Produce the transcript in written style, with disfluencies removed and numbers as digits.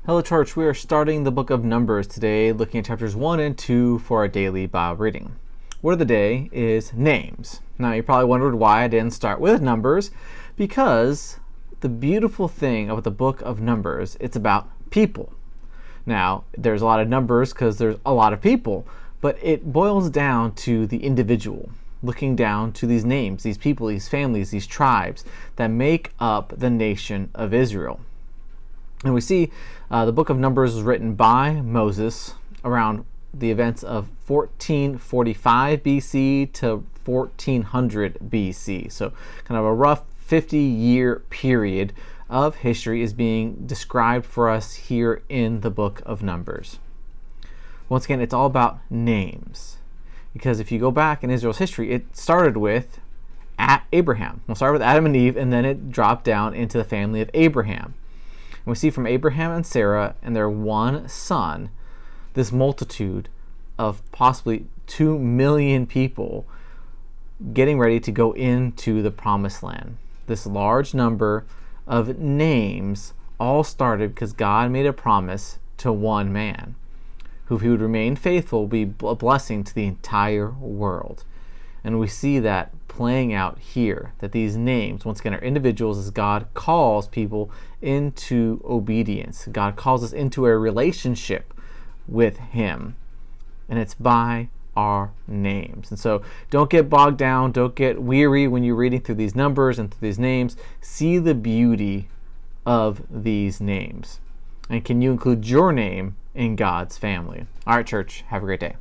Hello, church. We are starting the book of Numbers today, looking at chapters 1 and 2 for our daily Bible reading. Word of the day is names. Now, you probably wondered why I didn't start with Numbers, because the beautiful thing about the book of Numbers, it's about people. Now, there's a lot of numbers because there's a lot of people, but it boils down to the individual, looking down to these names, these people, these families, these tribes that make up the nation of Israel. And we see the book of Numbers was written by Moses around the events of 1445 BC to 1400 BC. So kind of a rough 50-year period of history is being described for us here in the book of Numbers. Once again, it's all about names. Because if you go back in Israel's history, it started with Abraham. We'll start with Adam and Eve, and then it dropped down into the family of Abraham. And we see from Abraham and Sarah and their one son, this multitude of possibly 2 million people getting ready to go into the promised land. This large number of names all started because God made a promise to one man, who, if he would remain faithful, would be a blessing to the entire world. And we see that playing out here, that these names, once again, are individuals as God calls people into obedience. God calls us into a relationship with Him. And it's by our names. And so don't get bogged down, don't get weary when you're reading through these numbers and through these names. See the beauty of these names. And can you include your name in God's family? All right, church, have a great day.